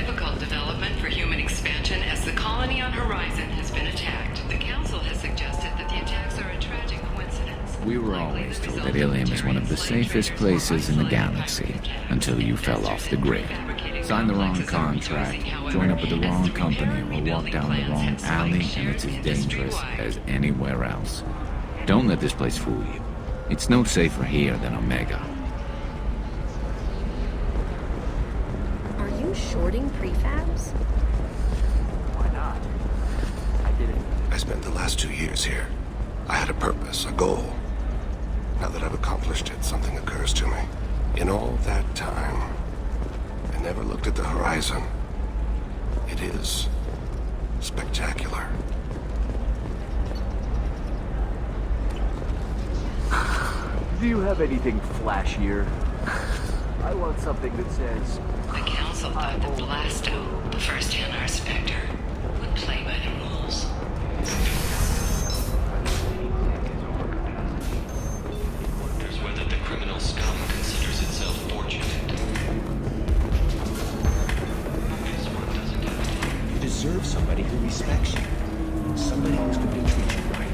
difficult development for human expansion as the colony on Horizon has been attacked. The Council has suggested that the attacks are a tragic coincidence. We were always told that Ilium is one of the safest places in the galaxy, until you fell off the grid. Sign the wrong contract, join up with the wrong company, or walk down the wrong alley, and it's as dangerous as anywhere else. Don't let this place fool you. It's no safer here than Omega. Are you shorting prefabs? Why not? I did it. I spent the last 2 years here. I had a purpose, a goal. Now that I've accomplished it, something occurs to me. In all that time, I never looked at the horizon. It is spectacular. Do you have anything flashier? I want something that says... The Council thought that Blasto, the first NR Spectre, would play by the rules. Wonders whether the criminal scum considers itself fortunate. This one doesn't have to. You deserve somebody who respects you. Somebody who's going to treat you right.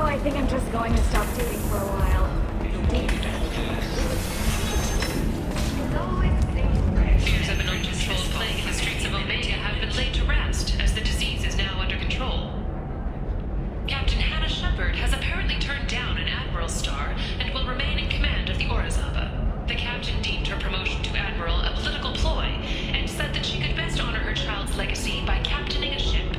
I think I'm just going to stop dating for a while. Fears of an uncontrolled plague in the streets of Omega have been laid to rest, as the disease is now under control. Captain Hannah Shepard has apparently turned down an admiral's star and will remain in command of the Orizaba. The captain deemed her promotion to admiral a political ploy, and said that she could best honor her child's legacy by captaining a ship.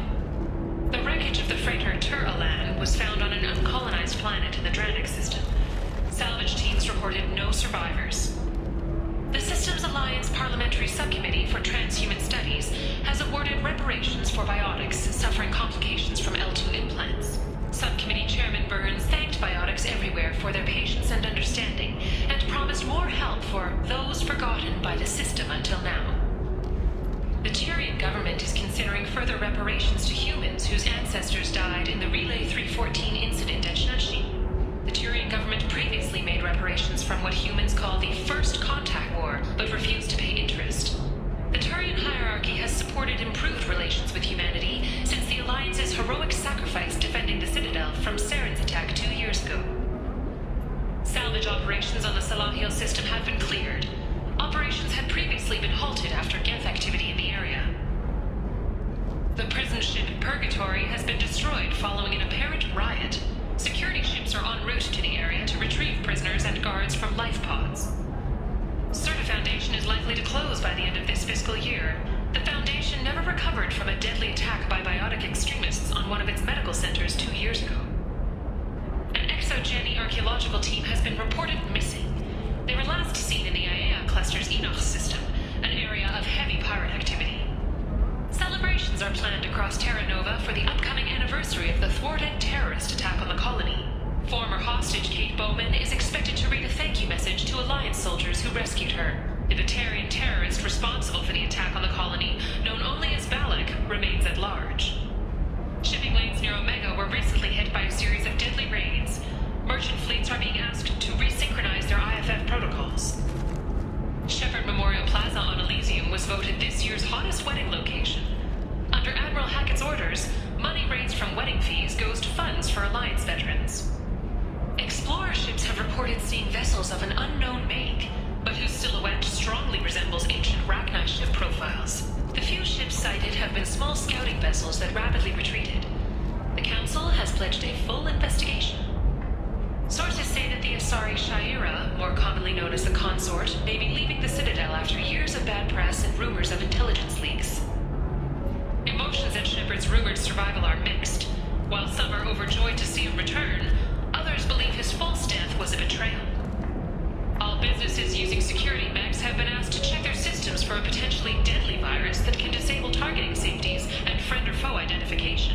The wreckage of the freighter Tur-Alan was found on an uncolonized planet in the Draenix system. Salvage teams reported no survivors. The Systems Alliance Parliamentary Subcommittee for Transhuman Studies has awarded reparations for biotics suffering complications from L2 implants. Subcommittee Chairman Burns thanked biotics everywhere for their patience and understanding, and promised more help for those forgotten by the system until now. The Turian government is considering further reparations to humans whose ancestors died in the Relay 314 incident at Shnashi. The Turian government previously made reparations from what humans call the First Contact War, but refused to pay interest. The Turian hierarchy has supported improved relations with humanity since the Alliance's heroic sacrifice defending the Citadel from Saren's attack 2 years ago. Salvage operations on the Salahil system have been cleared. Operations had previously been halted after Geth activity in the area. The prison ship Purgatory has been destroyed following an apparent riot. Security ships are en route to the area to retrieve prisoners and guards from life pods. Certa Foundation is likely to close by the end of this fiscal year. The Foundation never recovered from a deadly attack by biotic extremists on one of its medical centers 2 years ago. An ExoGeni archaeological team has been reported missing. They were last seen in the Aiea Cluster's Enoch system, an area of heavy pirate activity. Celebrations are planned across Terra Nova for the upcoming anniversary of the thwarted terrorist attack on the colony. Former hostage Kate Bowman is expected to read a thank you message to Alliance soldiers who rescued her. The Batarian terrorist responsible for the attack on the colony, known only as Balak, remains at large. Shipping lanes near Omega were recently hit by a series of deadly raids. Merchant fleets are being asked to resynchronize their IFF protocols. Shepard Memorial Plaza on Elysium was voted this year's hottest wedding location. Under Admiral Hackett's orders, money raised from wedding fees goes to funds for Alliance veterans. Explorer ships have reported seeing vessels of an unknown make, but whose silhouette strongly resembles ancient Rachni ship profiles. The few ships sighted have been small scouting vessels that rapidly retreated. The Council has pledged a full investigation. Sources say that the Asari Shaira, more commonly known as the Consort, may be leaving the Citadel after years of bad press and rumors of intelligence leaks. Emotions at Shepard's rumored survival are mixed. While some are overjoyed to see him return, others believe his false death was a betrayal. All businesses using security mechs have been asked to check their systems for a potentially deadly virus that can disable targeting safeties and friend or foe identification.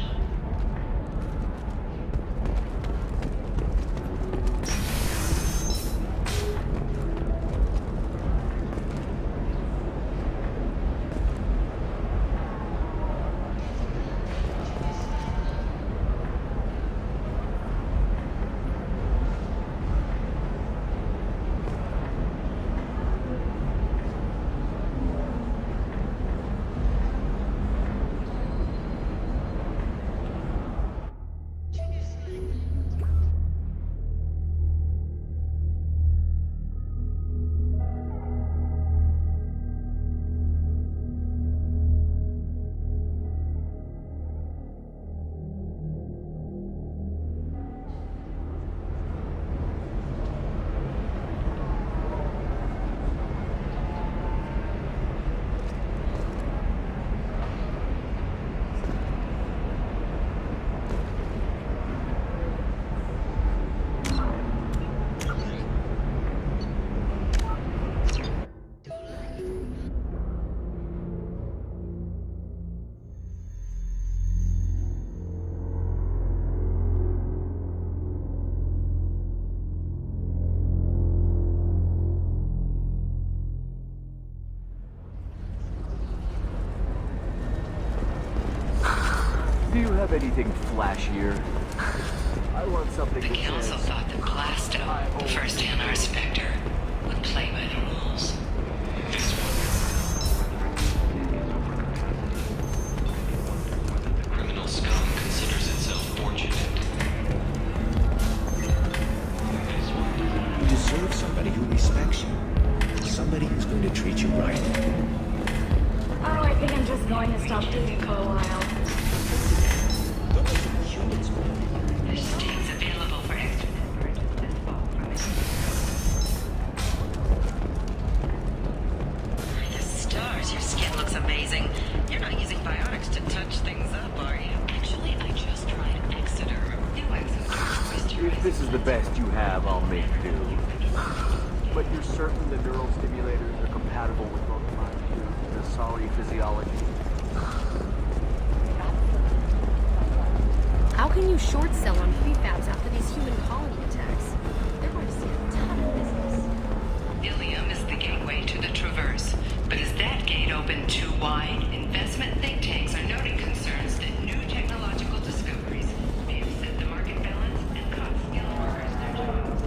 Do you have anything flashier? I want something The that council says... thought that Blasto, the first NR Spectre, would play by the rules. The criminal scum considers itself fortunate. You deserve somebody who respects you. Somebody who's going to treat you right. Oh, I think I'm just going to stop dating for a while. There's states available for extra purchase this fall from it. The stars, your skin looks amazing. You're not using biotics to touch things up, are you? Actually, I just tried Exeter. New Exeter. If this is the best you have, I'll make do. But you're certain the neural stimulators are compatible with both my and the sorry physiology? How can you short sell on prefabs after these human colony attacks? They're going to see a ton of business. Ilium is the gateway to the Traverse. But is that gate open too wide? Investment think tanks are noting concerns that new technological discoveries may upset the market balance and cost skilled workers their jobs.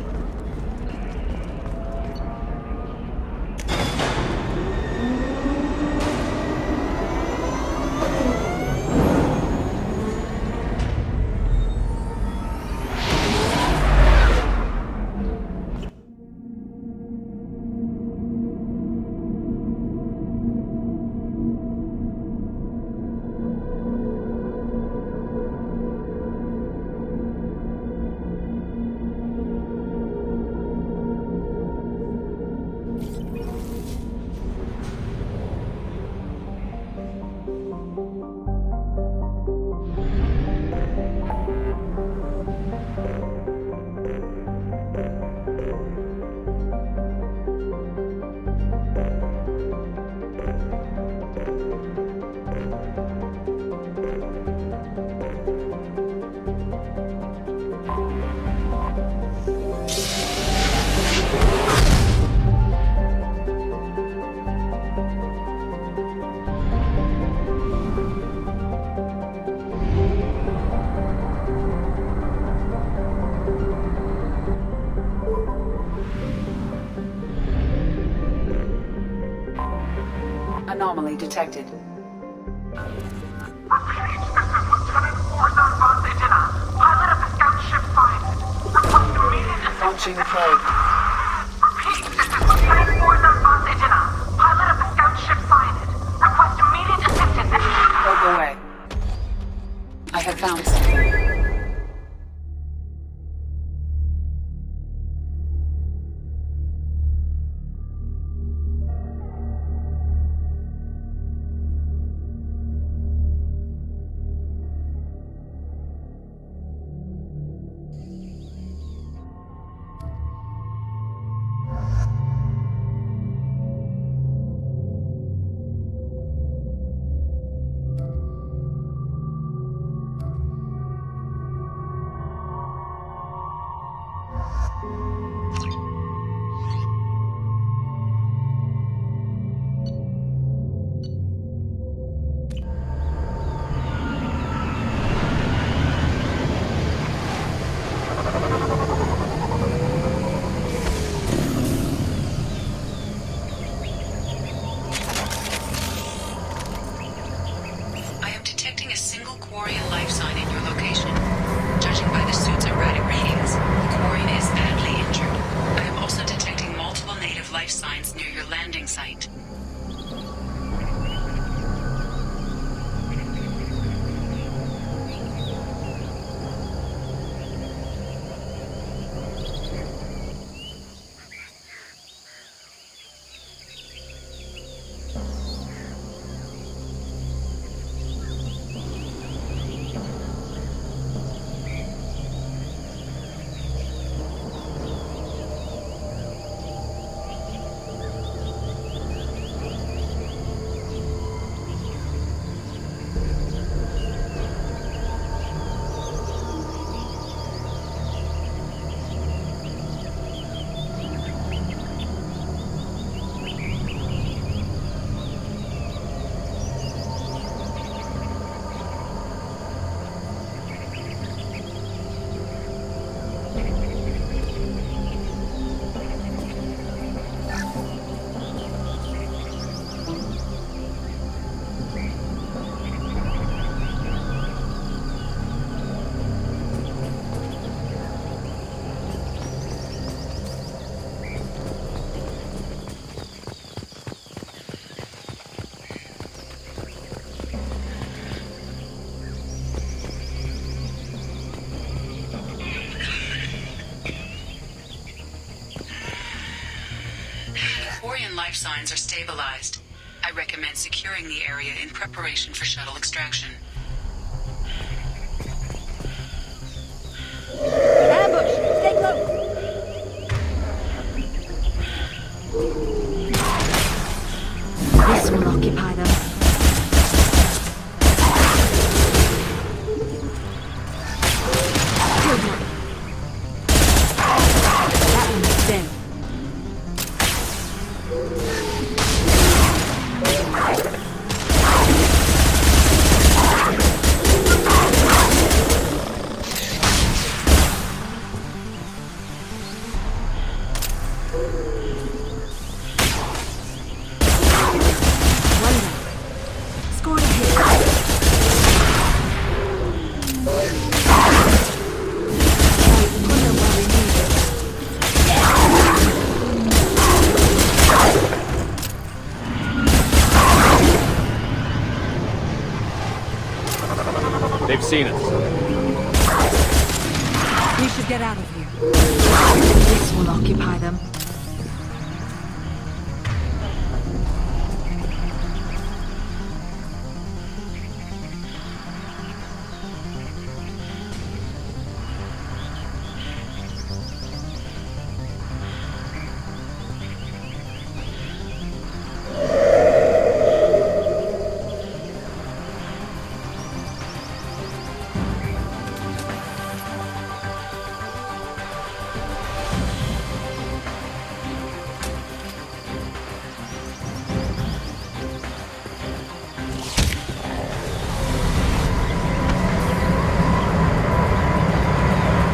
Anomaly detected. Launching probe. Probe away. I have found something. lines are stabilized. I recommend securing the area in preparation for shuttle extraction. Ambush! Stay close! This will occupy them. Good one. That one's dead. One down. Scored a hit. Put them where we need them. They've seen us. We should get out of here. This will occupy them.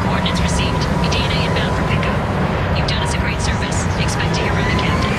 Coordinates received. Your DNA inbound for pickup. You've done us a great service. Expect to hear from the captain.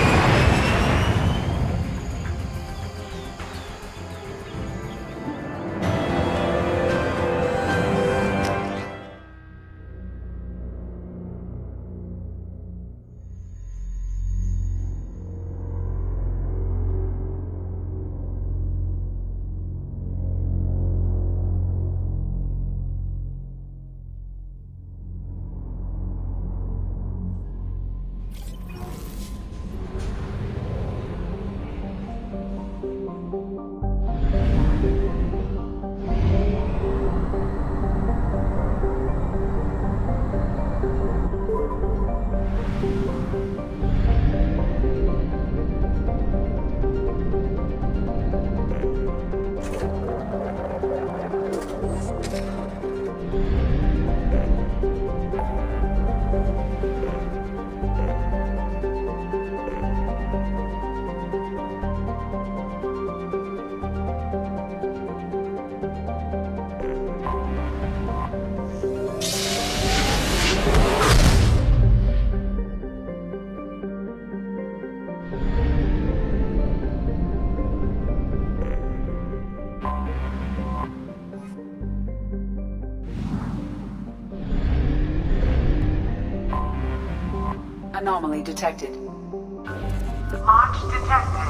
Anomaly detected. Launch detected.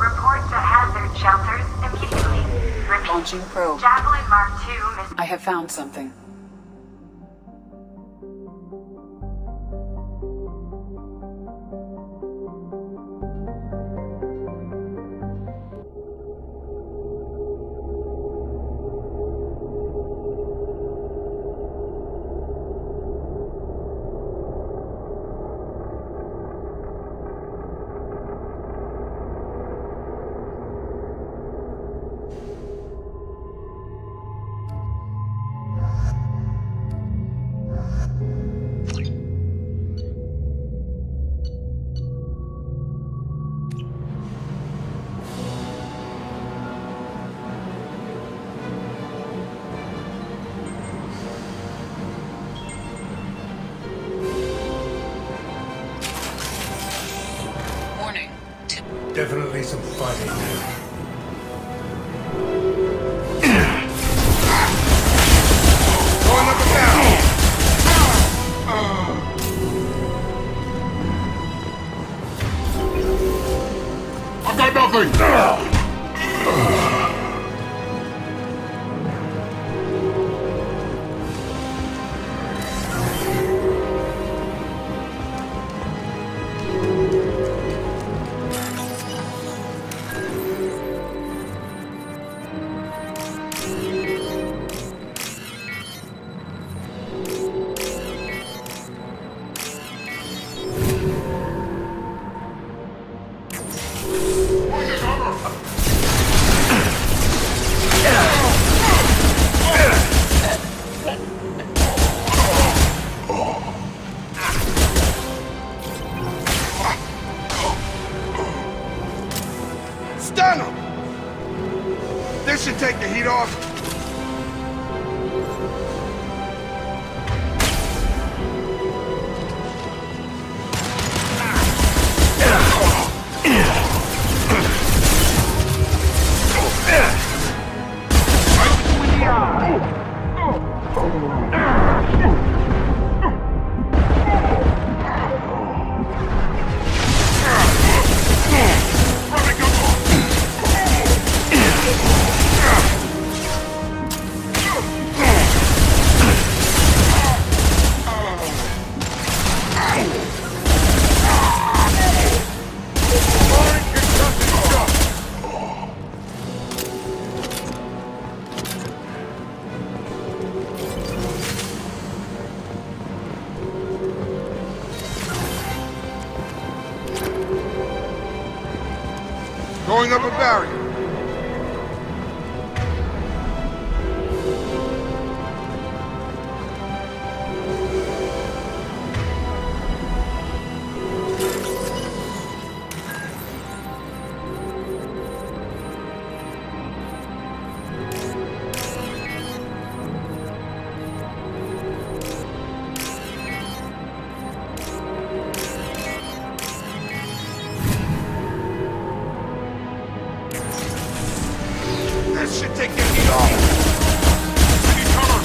Report to hazard shelters immediately. Repeat. Launching probe. Javelin Mark II miss. I have found something. Warning. Definitely some fighting there. Going up and down! I got nothing! This should take the heat off. Going up a barrier. This should take the heat off. I need cover.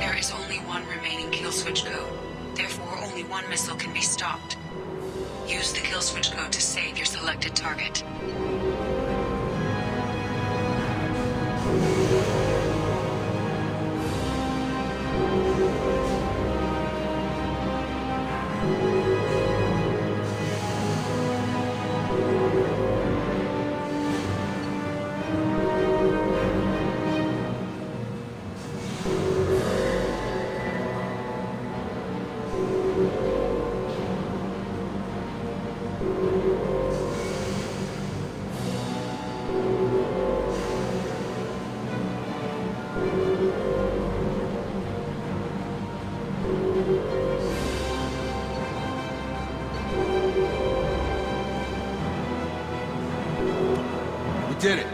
There is only one remaining kill switch code. Therefore, only one missile can be stopped. Use the kill switch code to save your selected target. We did it.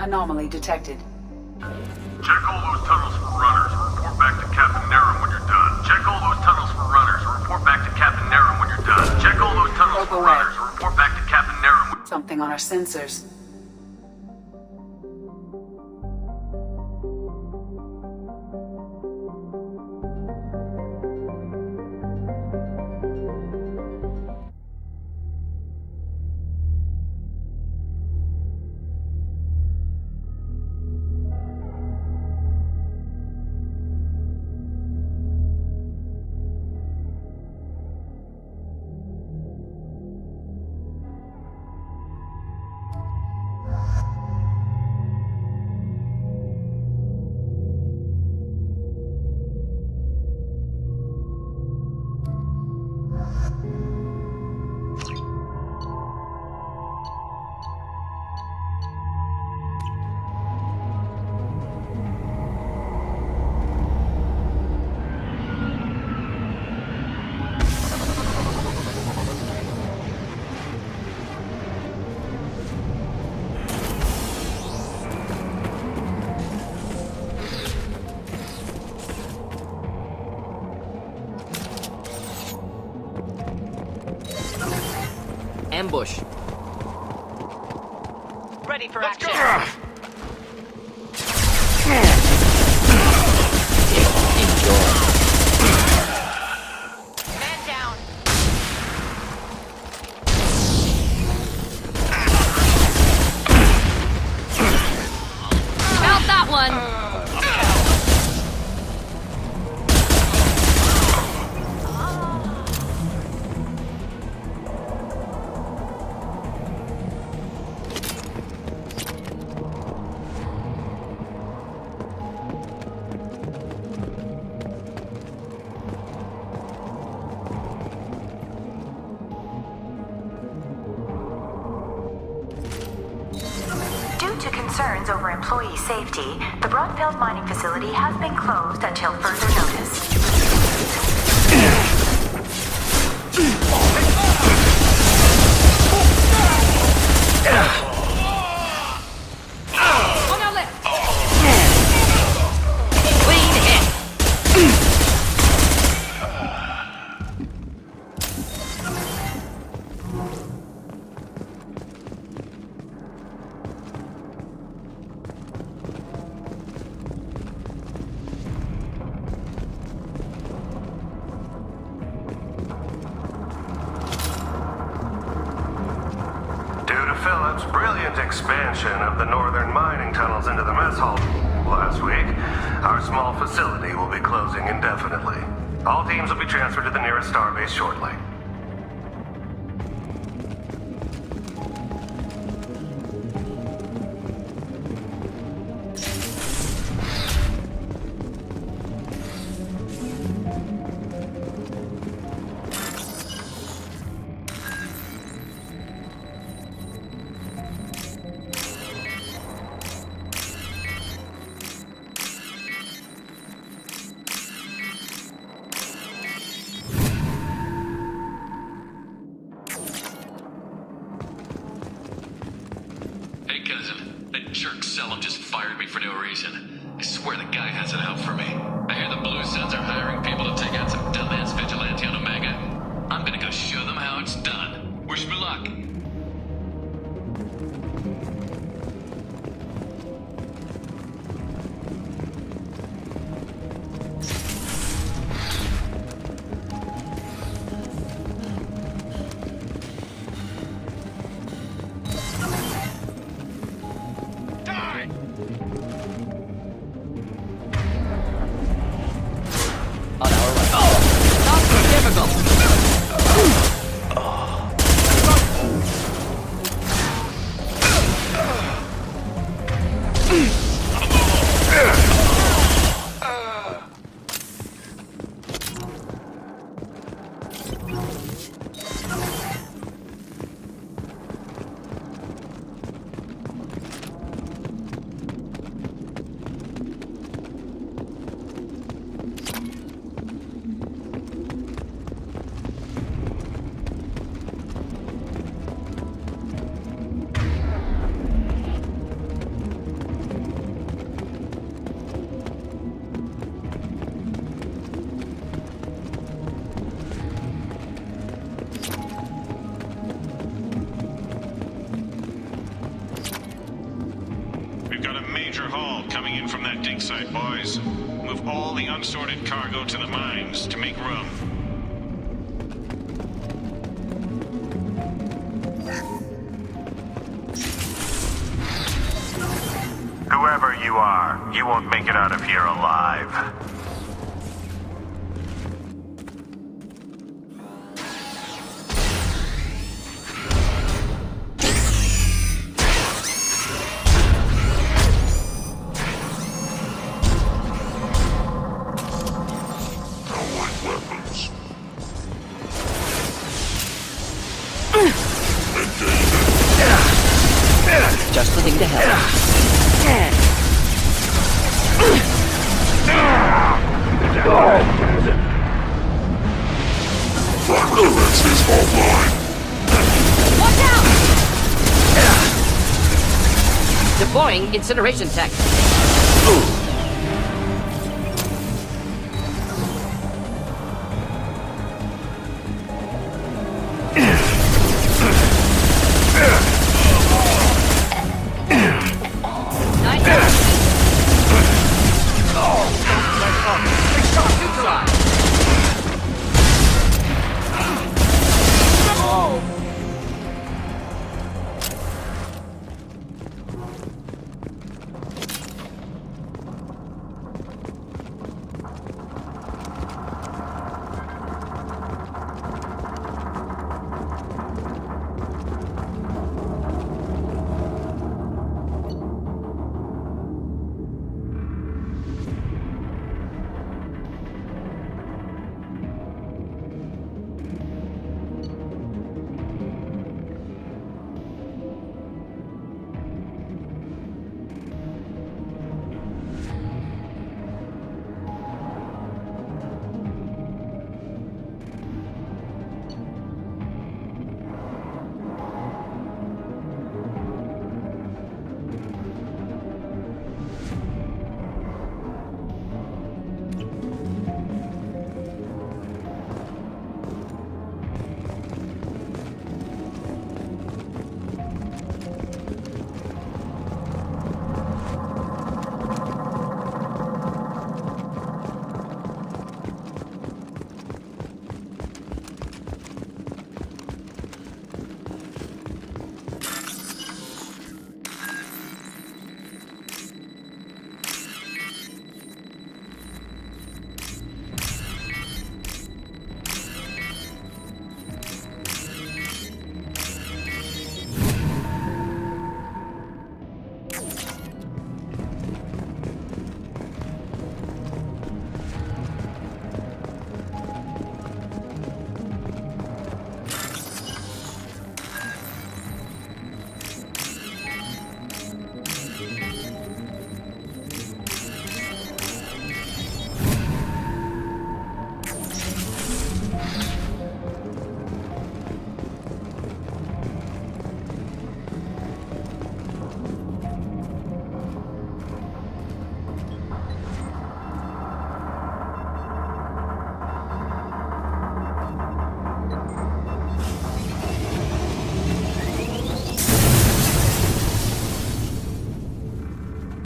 Anomaly detected. Check all those tunnels for runners. Report back to Captain Naren when you're done. Check all those tunnels for runners. Report back to Captain Naren when you're done. Check all those tunnels for runners. Report back to Captain Naren. Something on our sensors. Ambush. Ready for action. Man down. Felt that one. Due to concerns over employee safety, the Broadfield mining facility has been closed until further notice. On our left. Clean hit. Due to Phillips' brilliant expansion of the northern mining tunnels into the mess hall last week, our small facility will be closing indefinitely. All teams will be transferred to the nearest starbase shortly. Hey, cousin. That jerk Selim just fired me for no reason. I swear the guy has it out for me. I hear the Blue Suns are hiring people to take out some dumbass vigilante on Omega. I'm gonna go show them how it's done. Wish me luck. On our right. haul coming in from that dig site, boys. Move all the unsorted cargo to the mines to make room. Whoever you are, you won't make it out of here alive. Just the thing to help. That's his fault line. Watch out! Deploying incineration tech.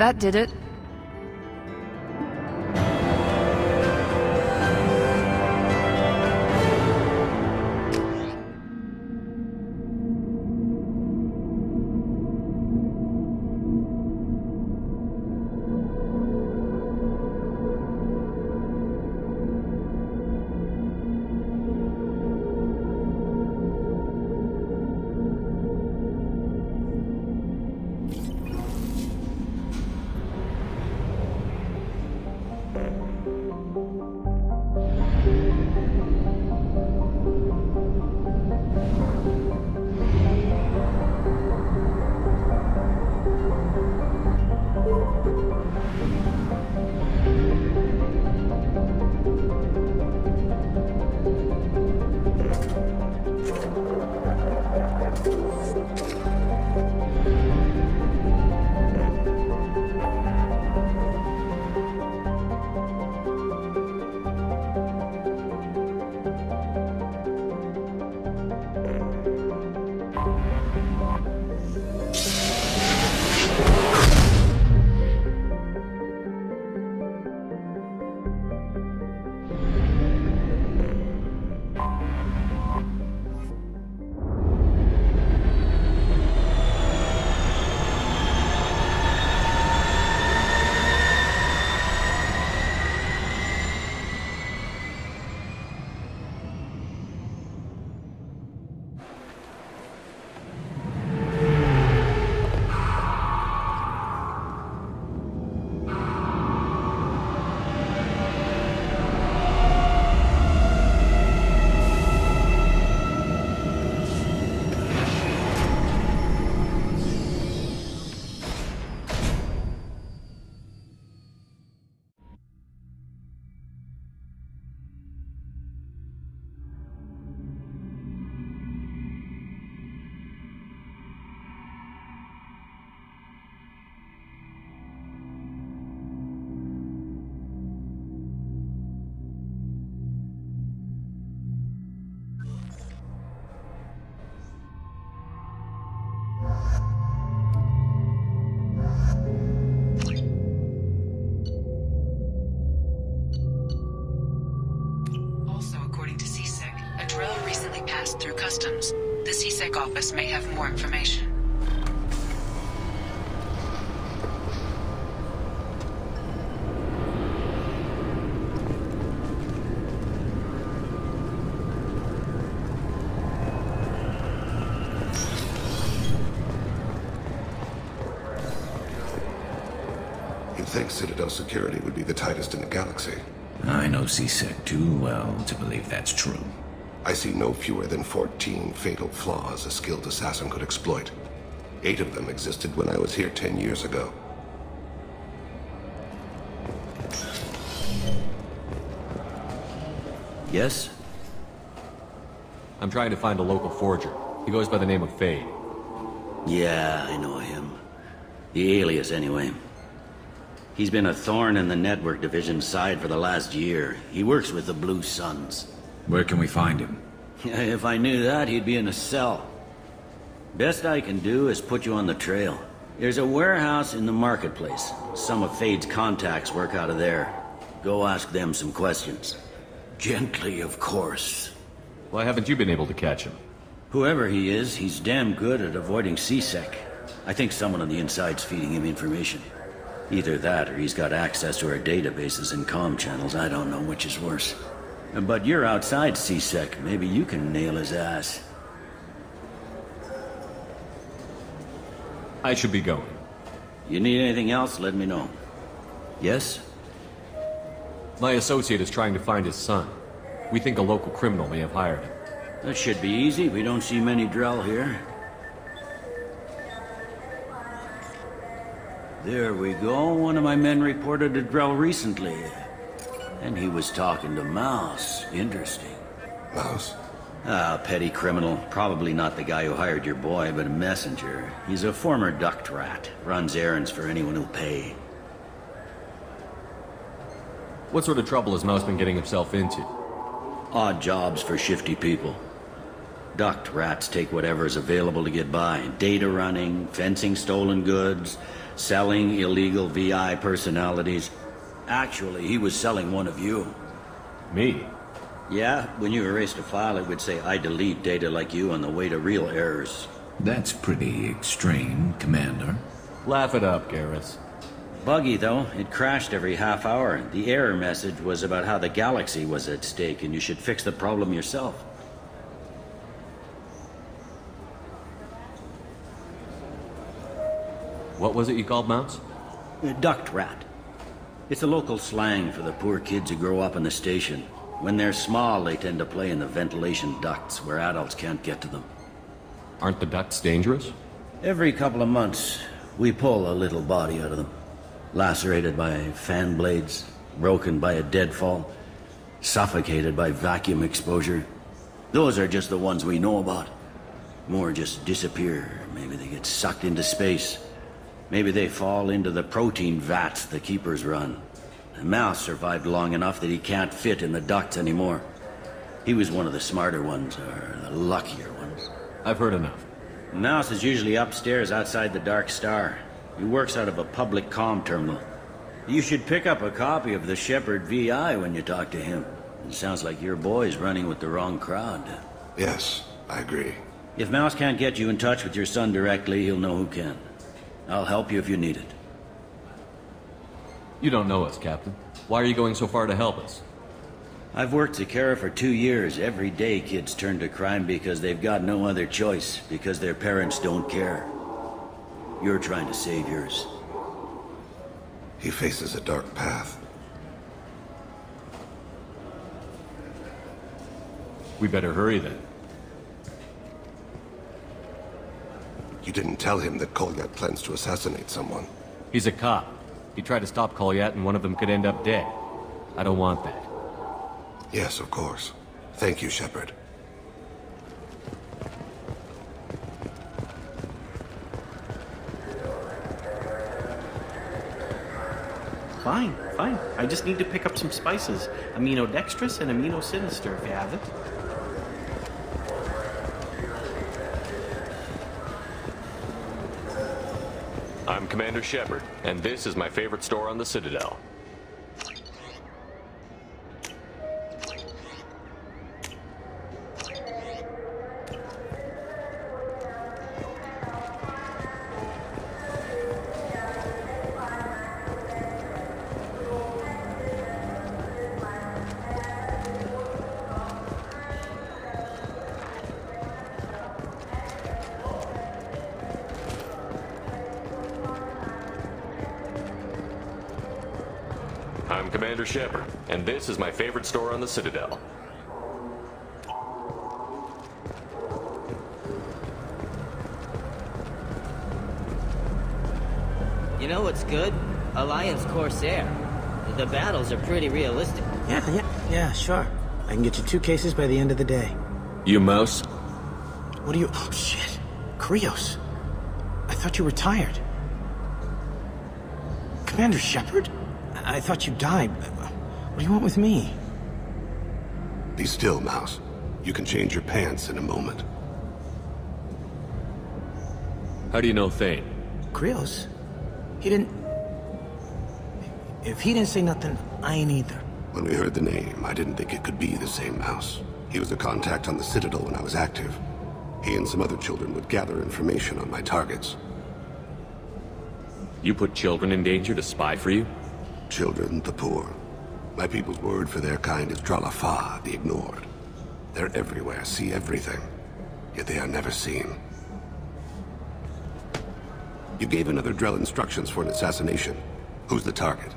That did it. through customs. The CSEC office may have more information. You'd think Citadel security would be the tightest in the galaxy. I know CSEC too well to believe that's true. I see no fewer than 14 fatal flaws a skilled assassin could exploit. 8 of them existed when I was here 10 years ago. Yes? I'm trying to find a local forger. He goes by the name of Fade. Yeah, I know him. The alias, anyway. He's been a thorn in the network division's side for the last year. He works with the Blue Suns. Where can we find him? If I knew that, he'd be in a cell. Best I can do is put you on the trail. There's a warehouse in the marketplace. Some of Fade's contacts work out of there. Go ask them some questions. Gently, of course. Why haven't you been able to catch him? Whoever he is, he's damn good at avoiding CSEC. I think someone on the inside's feeding him information. Either that, or he's got access to our databases and comm channels. I don't know which is worse. But you're outside CSEC. Maybe you can nail his ass. I should be going. You need anything else, let me know. Yes? My associate is trying to find his son. We think a local criminal may have hired him. That should be easy. We don't see many Drell here. There we go. One of my men reported a Drell recently. And he was talking to Mouse. Interesting. Mouse? Ah, petty criminal. Probably not the guy who hired your boy, but a messenger. He's a former duct rat. Runs errands for anyone who'll pay. What sort of trouble has Mouse been getting himself into? Odd jobs for shifty people. Duct rats take whatever's available to get by. Data running, fencing stolen goods, selling illegal VI personalities. Actually, he was selling one of you. Me? Yeah, when you erased a file, it would say, I delete data like you on the way to real errors. That's pretty extreme, Commander. Laugh it up, Garrus. Buggy, though. It crashed every half hour. The error message was about how the galaxy was at stake, and you should fix the problem yourself. What was it you called Mouse? A duct rat. It's a local slang for the poor kids who grow up in the station. When they're small, they tend to play in the ventilation ducts where adults can't get to them. Aren't the ducts dangerous? Every couple of months, we pull a little body out of them. Lacerated by fan blades, broken by a deadfall, suffocated by vacuum exposure. Those are just the ones we know about. More just disappear. Maybe they get sucked into space. Maybe they fall into the protein vats the keepers run. The Mouse survived long enough that he can't fit in the ducts anymore. He was one of the smarter ones, or the luckier ones. I've heard enough. Mouse is usually upstairs outside the Dark Star. He works out of a public comm terminal. You should pick up a copy of the Shepherd VI when you talk to him. It sounds like your boy's running with the wrong crowd. Yes, I agree. If Mouse can't get you in touch with your son directly, he'll know who can. I'll help you if you need it. You don't know us, Captain. Why are you going so far to help us? I've worked Zakera for 2 years. Every day kids turn to crime because they've got no other choice, because their parents don't care. You're trying to save yours. He faces a dark path. We better hurry then. You didn't tell him that Kolyat plans to assassinate someone. He's a cop. He tried to stop Kolyat and one of them could end up dead. I don't want that. Yes, of course. Thank you, Shepard. Fine. I just need to pick up some spices. Aminodextrous and aminosinister, if you have it. I'm Commander Shepard, and this is my favorite store on the Citadel. I'm Commander Shepard, and this is my favorite store on the Citadel. You know what's good? Alliance Corsair. The battles are pretty realistic. Yeah, sure. I can get you 2 cases by the end of the day. You Mouse? What are you... Oh, shit. Krios. I thought you retired. Commander Shepard? I thought you died. What do you want with me? Be still, Mouse. You can change your pants in a moment. How do you know Thane? Krios? He didn't... If he didn't say nothing, I ain't either. When we heard the name, I didn't think it could be the same Mouse. He was a contact on the Citadel when I was active. He and some other children would gather information on my targets. You put children in danger to spy for you? Children, the poor. My people's word for their kind is Dralafa, the ignored. They're everywhere, see everything. Yet they are never seen. You gave another Drell instructions for an assassination. Who's the target?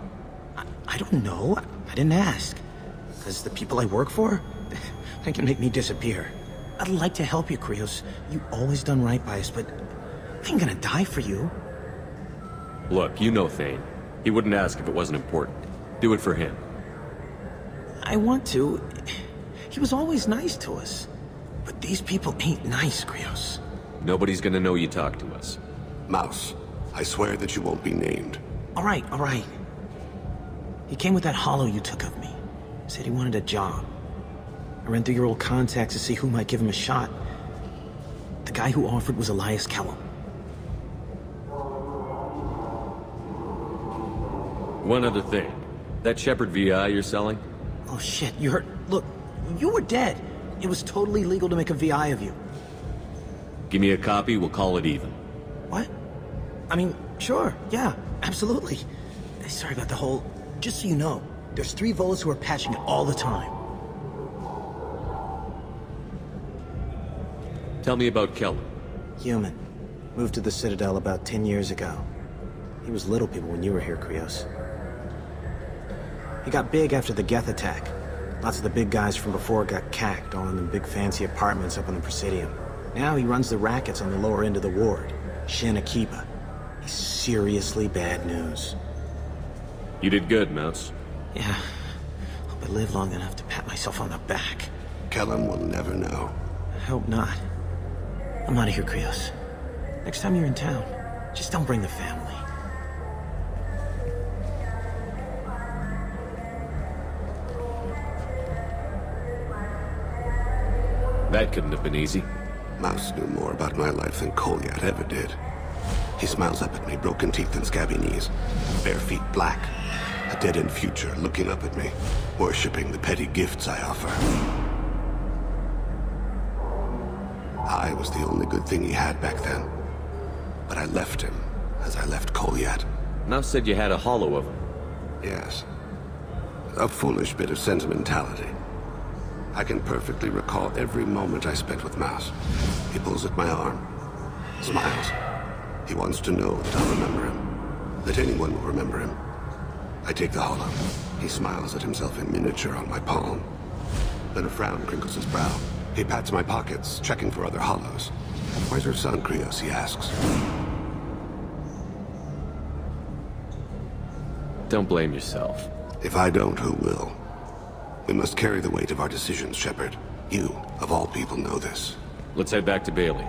I don't know. I didn't ask. Because the people I work for, they can make me disappear. I'd like to help you, Krios. You always done right by us, but I ain't gonna die for you. Look, you know Thane. He wouldn't ask if it wasn't important. Do it for him. I want to. He was always nice to us. But these people ain't nice, Krios. Nobody's gonna know you talk to us. Mouse, I swear that you won't be named. All right. He came with that hollow you took of me. Said he wanted a job. I ran through your old contacts to see who might give him a shot. The guy who offered was Elias Kellum. One other thing. That Shepard VI you're selling? Oh shit, you heard... Look, you were dead. It was totally legal to make a VI of you. Give me a copy, we'll call it even. What? I mean, sure, yeah, absolutely. Sorry about the whole... Just so you know, there's 3 Volas who are patching it all the time. Tell me about Kellum. Human. Moved to the Citadel about 10 years ago. He was little people when you were here, Krios. He got big after the Geth attack. Lots of the big guys from before got cacked, all in the big fancy apartments up on the Presidium. Now he runs the rackets on the lower end of the ward. Shin Akiba. He's seriously bad news. You did good, Mouse. Yeah. Hope I live long enough to pat myself on the back. Kellum will never know. I hope not. I'm out of here, Krios. Next time you're in town, just don't bring the family. That couldn't have been easy. Mouse knew more about my life than Kolyat ever did. He smiles up at me, broken teeth and scabby knees. Bare feet black. A dead-end future looking up at me, worshipping the petty gifts I offer. I was the only good thing he had back then. But I left him, as I left Kolyat. Mouse said you had a hollow of him. Yes. A foolish bit of sentimentality. I can perfectly recall every moment I spent with Mouse. He pulls at my arm, smiles. He wants to know that I'll remember him, that anyone will remember him. I take the hollow. He smiles at himself in miniature on my palm. Then a frown crinkles his brow. He pats my pockets, checking for other hollows. Where's your son, Krios, he asks. Don't blame yourself. If I don't, who will? We must carry the weight of our decisions, Shepard. You, of all people, know this. Let's head back to Bailey.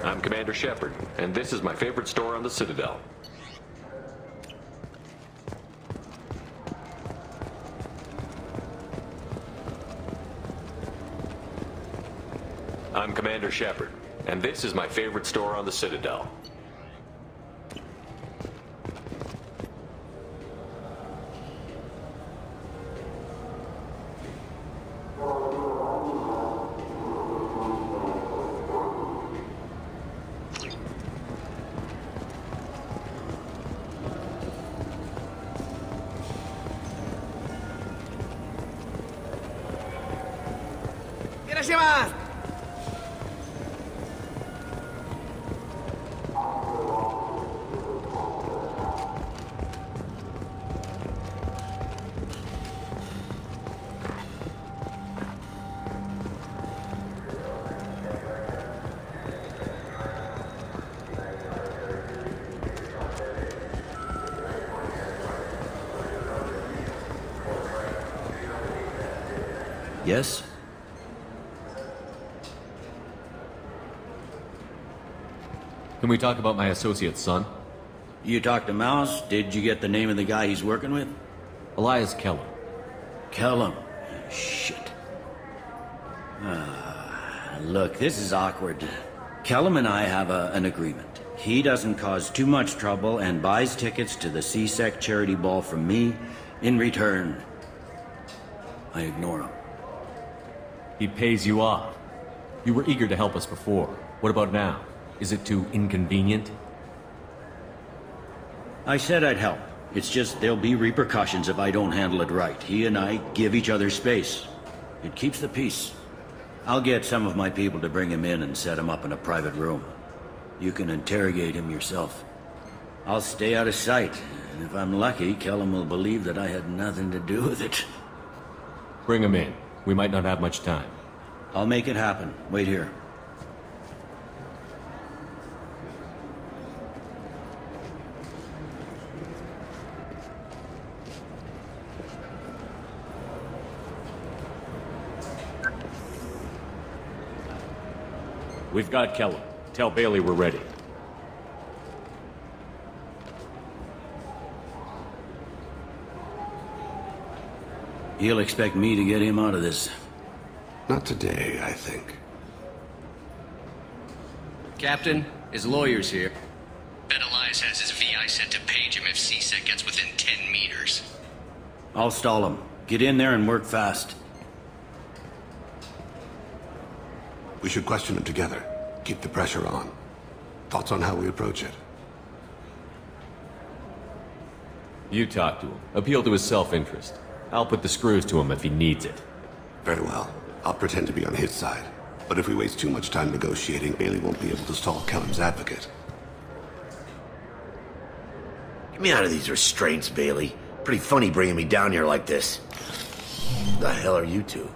I'm Commander Shepard, and this is my favorite store on the Citadel. I'm Commander Shepard, and this is my favorite store on the Citadel. Yes? Can we talk about my associate's son? You talked to Mouse? Did you get the name of the guy he's working with? Elias Kellum. Kellum? Shit. Look, this is awkward. Kellum and I have an agreement. He doesn't cause too much trouble and buys tickets to the C-Sec charity ball from me. In return, I ignore him. He pays you off. You were eager to help us before. What about now? Is it too inconvenient? I said I'd help. It's just there'll be repercussions if I don't handle it right. He and I give each other space. It keeps the peace. I'll get some of my people to bring him in and set him up in a private room. You can interrogate him yourself. I'll stay out of sight, and if I'm lucky, Kellum will believe that I had nothing to do with it. Bring him in. We might not have much time. I'll make it happen. Wait here. We've got Kellum. Tell Bailey we're ready. He'll expect me to get him out of this. Not today, I think. Captain, his lawyer's here. Bet Elias has his VI set to page him if C-Sec gets within 10 meters. I'll stall him. Get in there and work fast. We should question him together. Keep the pressure on. Thoughts on how we approach it? You talk to him. Appeal to his self-interest. I'll put the screws to him if he needs it. Very well. I'll pretend to be on his side. But if we waste too much time negotiating, Bailey won't be able to stall Kellum's advocate. Get me out of these restraints, Bailey. Pretty funny bringing me down here like this. The hell are you two?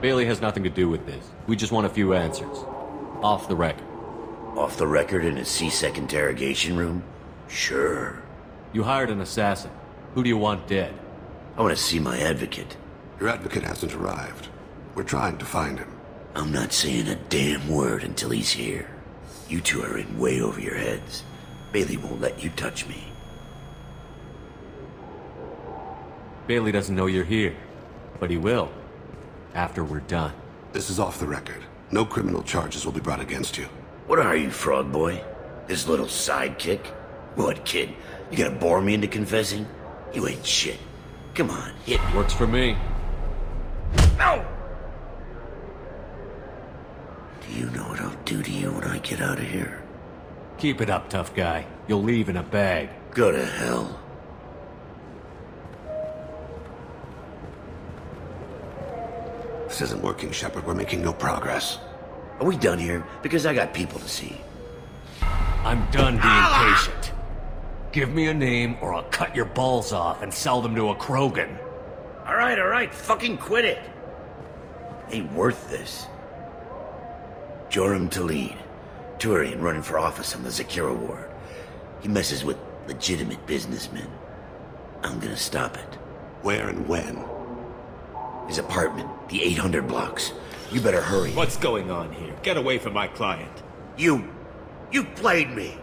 Bailey has nothing to do with this. We just want a few answers. Off the record. Off the record in a C-Sec interrogation room? Sure. You hired an assassin. Who do you want dead? I want to see my advocate. Your advocate hasn't arrived. We're trying to find him. I'm not saying a damn word until he's here. You two are in way over your heads. Bailey won't let you touch me. Bailey doesn't know you're here. But he will. After we're done. This is off the record. No criminal charges will be brought against you. What are you, frog boy? His little sidekick? What, kid? You gonna bore me into confessing? You ain't shit. Come on, hit me. Works for me. No! Do you know what I'll do to you when I get out of here? Keep it up, tough guy. You'll leave in a bag. Go to hell. This isn't working, Shepard. We're making no progress. Are we done here? Because I got people to see. I'm done being patient. Give me a name or I'll cut your balls off and sell them to a Krogan. All right. Fucking quit it. Ain't worth this. Joram Talid. Turian running for office on the Zakira ward. He messes with legitimate businessmen. I'm gonna stop it. Where and when? His apartment, the 800 blocks. You better hurry. What's going on here? Get away from my client. You played me.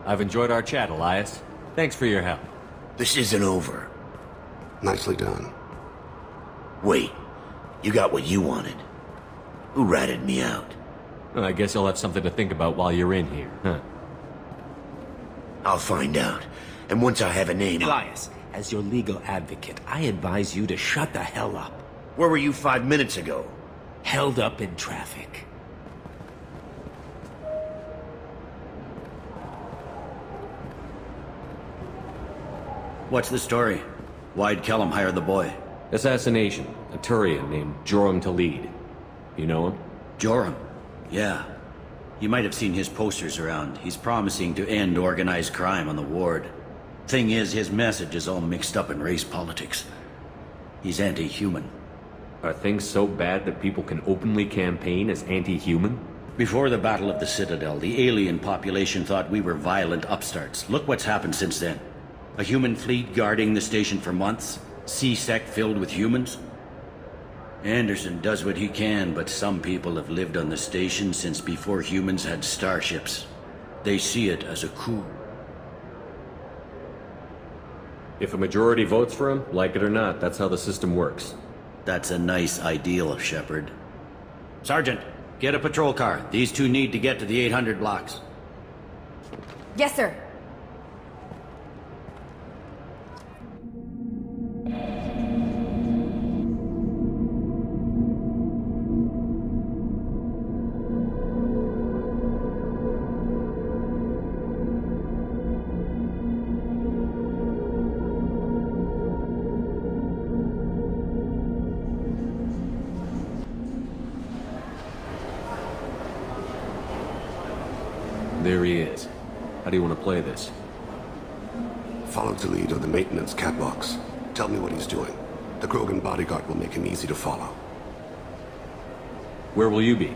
I've enjoyed our chat, Elias. Thanks for your help. This isn't over. Nicely done. Wait, you got what you wanted. Who ratted me out? I guess you'll have something to think about while you're in here, huh? I'll find out. And once I have a name... Elias, as your legal advocate, I advise you to shut the hell up. Where were you 5 minutes ago? Held up in traffic. What's the story? Why'd Kellum hire the boy? Assassination. A Turian named Joram Talid. You know him? Joram? Yeah. You might have seen his posters around. He's promising to end organized crime on the ward. Thing is, his message is all mixed up in race politics. He's anti-human. Are things so bad that people can openly campaign as anti-human? Before the Battle of the Citadel, the alien population thought we were violent upstarts. Look what's happened since then. A human fleet guarding the station for months. C-Sec filled with humans. Anderson does what he can, but some people have lived on the station since before humans had starships. They see it as a coup. If a majority votes for him, like it or not, that's how the system works. That's a nice ideal, Shepard. Sergeant, get a patrol car. These two need to get to the 800 blocks. Yes, sir. There he is. How do you want to play this? Follow the lead of the maintenance catwalks. Tell me what he's doing. The Krogan bodyguard will make him easy to follow. Where will you be?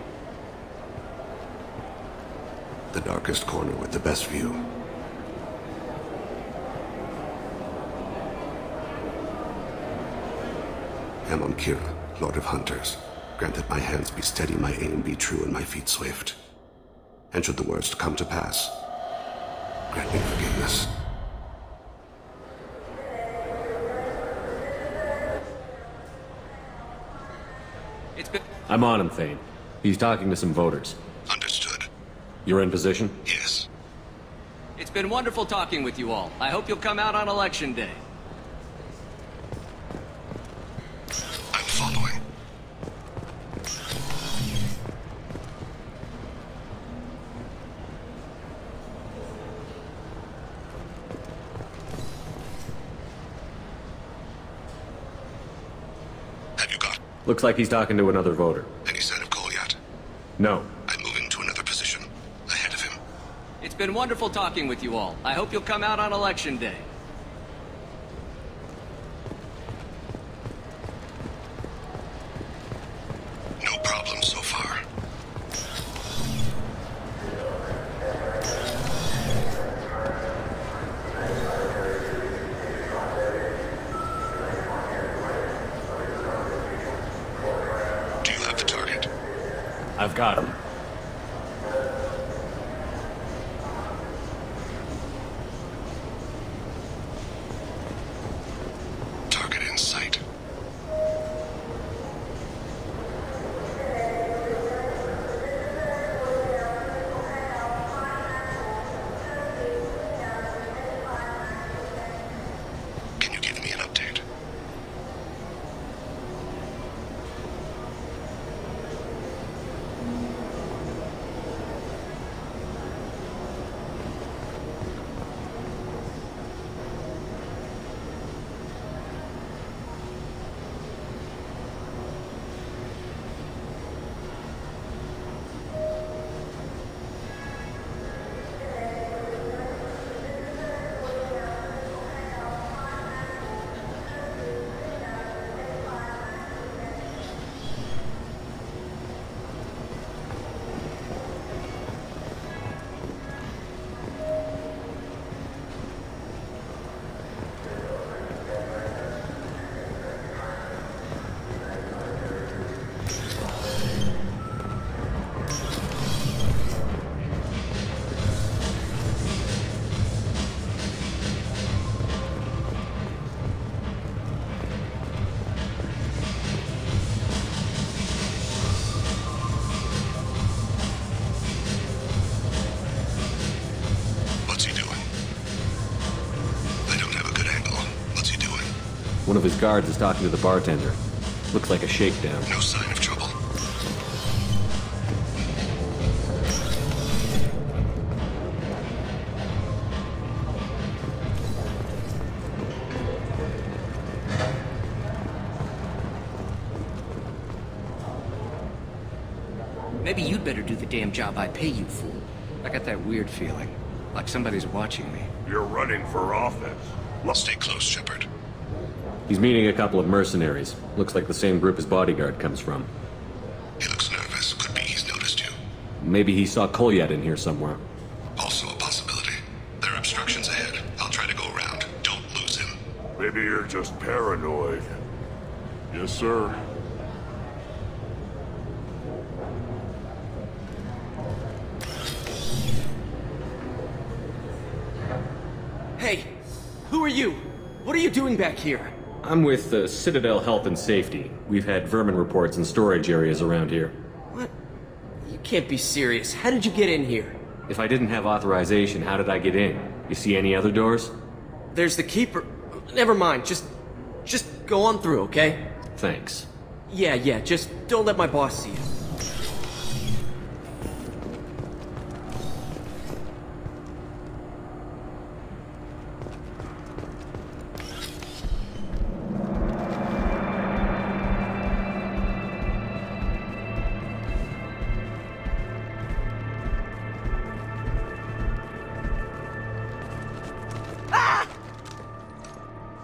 The darkest corner with the best view. Amon Kira, Lord of Hunters. Grant that my hands be steady, my aim be true, and my feet swift. And should the worst come to pass, grant me forgiveness. I'm on him, Thane. He's talking to some voters. Understood. You're in position? Yes. It's been wonderful talking with you all. I hope you'll come out on Election Day. I'm following. Looks like he's talking to another voter. Any sign of Cole yet? No. I'm moving to another position. Ahead of him. It's been wonderful talking with you all. I hope you'll come out on Election Day. No problem so far. I've got him. Target in sight. Can you give me an update? One of his guards is talking to the bartender. Looks like a shakedown. No sign of trouble. Maybe you'd better do the damn job I pay you, fool. I got that weird feeling, like somebody's watching me. You're running for office. Stay close, Shepard. He's meeting a couple of mercenaries. Looks like the same group his bodyguard comes from. He looks nervous. Could be he's noticed you. Maybe he saw Kolyat in here somewhere. Also a possibility. There are obstructions ahead. I'll try to go around. Don't lose him. Maybe you're just paranoid. Yes, sir. Hey, who are you? What are you doing back here? I'm with Citadel Health and Safety. We've had vermin reports in storage areas around here. What? You can't be serious. How did you get in here? If I didn't have authorization, how did I get in? You see any other doors? There's the keeper. Never mind. Just go on through, okay? Thanks. Yeah, just don't let my boss see you.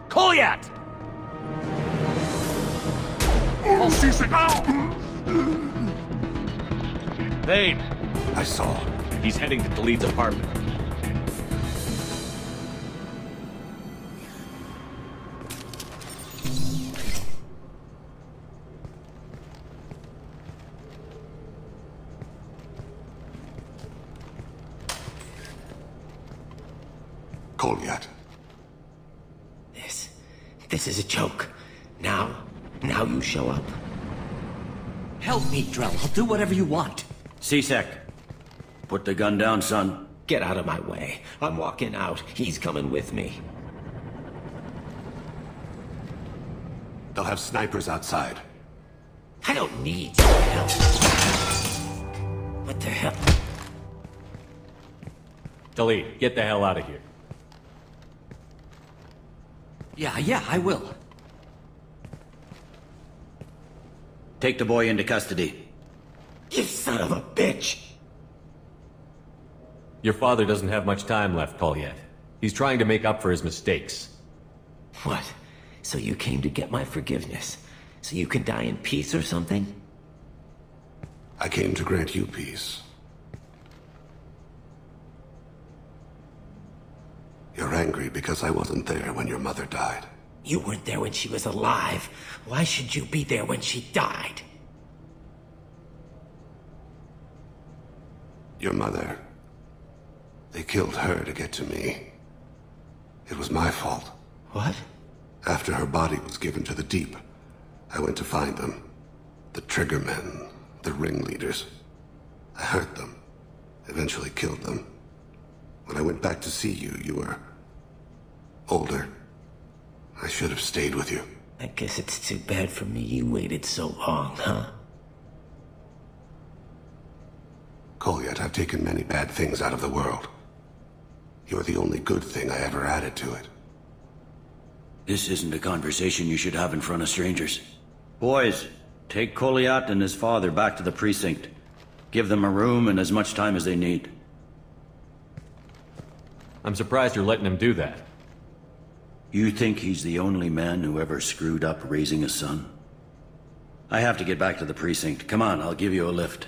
Kolyat! Vane! I saw. He's heading to Khalid's apartment. Kolyat. This is a joke. Now you show up. Help me, Drell. I'll do whatever you want. C-Sec. Put the gun down, son. Get out of my way. I'm walking out. He's coming with me. They'll have snipers outside. I don't need your help. What the hell? Khalid, get the hell out of here. Yeah, I will. Take the boy into custody. You son of a bitch! Your father doesn't have much time left, Kolyat. He's trying to make up for his mistakes. What? So you came to get my forgiveness? So you can die in peace or something? I came to grant you peace. You're angry because I wasn't there when your mother died. You weren't there when she was alive. Why should you be there when she died? Your mother. They killed her to get to me. It was my fault. What? After her body was given to the Deep, I went to find them. The Triggermen, the ringleaders. I hurt them. Eventually killed them. When I went back to see you, you were older. I should have stayed with you. I guess it's too bad for me you waited so long, huh? Kolyat, I've taken many bad things out of the world. You're the only good thing I ever added to it. This isn't a conversation you should have in front of strangers. Boys, take Kolyat and his father back to the precinct. Give them a room and as much time as they need. I'm surprised you're letting him do that. You think he's the only man who ever screwed up raising a son? I have to get back to the precinct. Come on, I'll give you a lift.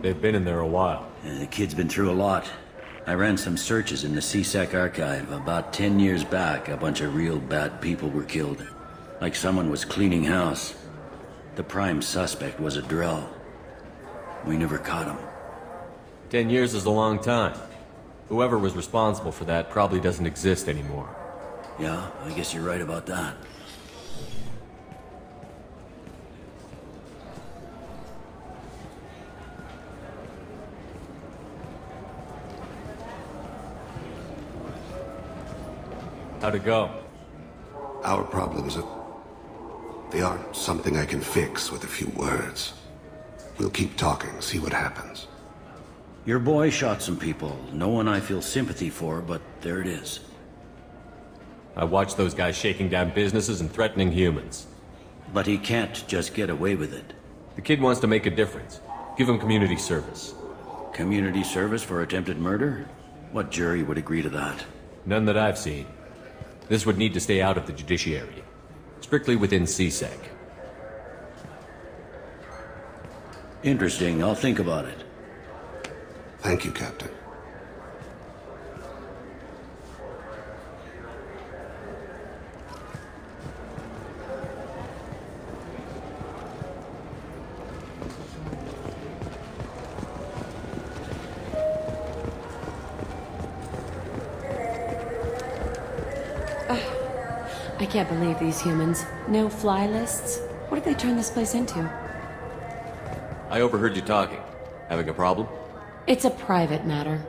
They've been in there a while. The kid's been through a lot. I ran some searches in the CSEC archive. About 10 years back, a bunch of real bad people were killed. Like someone was cleaning house. The prime suspect was a drill. We never caught him. 10 years is a long time. Whoever was responsible for that probably doesn't exist anymore. Yeah, I guess you're right about that. How'd it go? Our problems they aren't something I can fix with a few words. We'll keep talking, see what happens. Your boy shot some people. No one I feel sympathy for, but there it is. I watched those guys shaking down businesses and threatening humans. But he can't just get away with it. The kid wants to make a difference. Give him community service. Community service for attempted murder? What jury would agree to that? None that I've seen. This would need to stay out of the judiciary. Strictly within CSEC. Interesting. I'll think about it. Thank you, Captain. I can't believe these humans. No fly lists? What did they turn this place into? I overheard you talking. Having a problem? It's a private matter.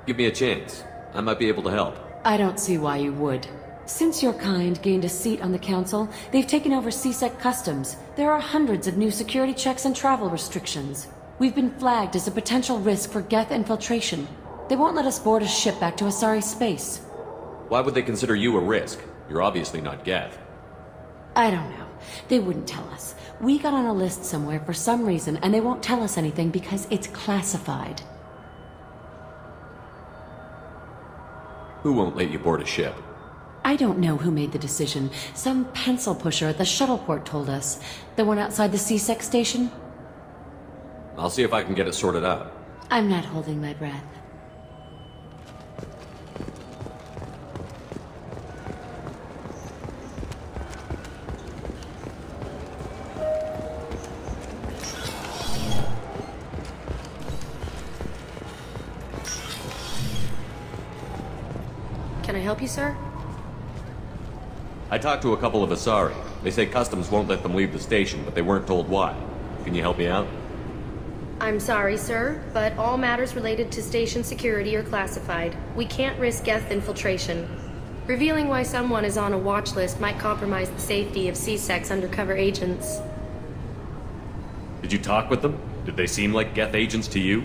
Give me a chance. I might be able to help. I don't see why you would. Since your kind gained a seat on the council, they've taken over CSEC customs. There are hundreds of new security checks and travel restrictions. We've been flagged as a potential risk for Geth infiltration. They won't let us board a ship back to Asari space. Why would they consider you a risk? You're obviously not Geth. I don't know. They wouldn't tell us. We got on a list somewhere for some reason, and they won't tell us anything because it's classified. Who won't let you board a ship? I don't know who made the decision. Some pencil pusher at the shuttleport told us. The one outside the CSEC station? I'll see if I can get it sorted out. I'm not holding my breath. Can I help you, sir? I talked to a couple of Asari. They say customs won't let them leave the station, but they weren't told why. Can you help me out? I'm sorry, sir, but all matters related to station security are classified. We can't risk Geth infiltration. Revealing why someone is on a watch list might compromise the safety of CSEC's undercover agents. Did you talk with them? Did they seem like Geth agents to you?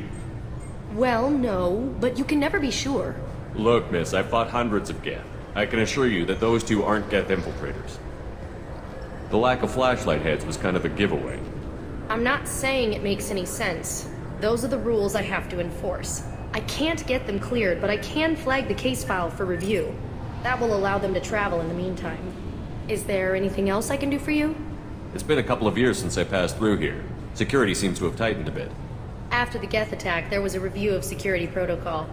Well, no, but you can never be sure. Look, miss, I've fought hundreds of Geth. I can assure you that those two aren't Geth infiltrators. The lack of flashlight heads was kind of a giveaway. I'm not saying it makes any sense. Those are the rules I have to enforce. I can't get them cleared, but I can flag the case file for review. That will allow them to travel in the meantime. Is there anything else I can do for you? It's been a couple of years since I passed through here. Security seems to have tightened a bit. After the Geth attack, there was a review of security protocol.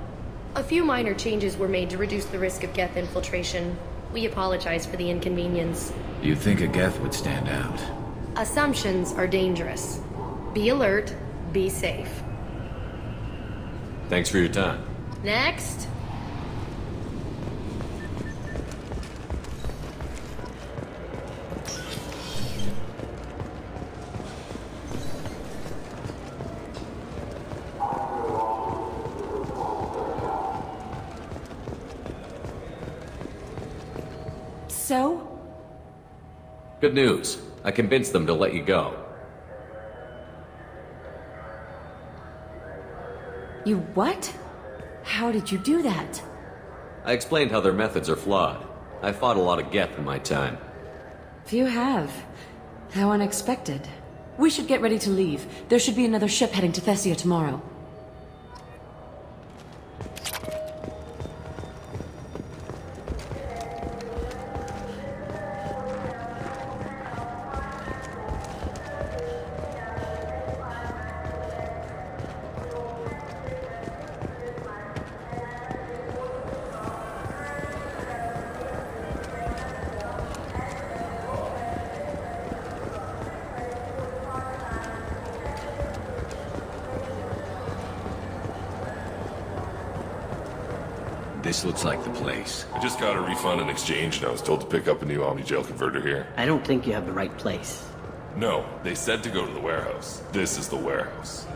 A few minor changes were made to reduce the risk of Geth infiltration. We apologize for the inconvenience. You'd think a Geth would stand out. Assumptions are dangerous. Be alert, be safe. Thanks for your time. Next. So? Good news. I convinced them to let you go. You what? How did you do that? I explained how their methods are flawed. I fought a lot of Geth in my time. Few have. How unexpected. We should get ready to leave. There should be another ship heading to Thessia tomorrow. This looks like the place. I just got a refund in exchange, and I was told to pick up a new Omni-Gel converter here. I don't think you have the right place. No, they said to go to the warehouse. This is the warehouse.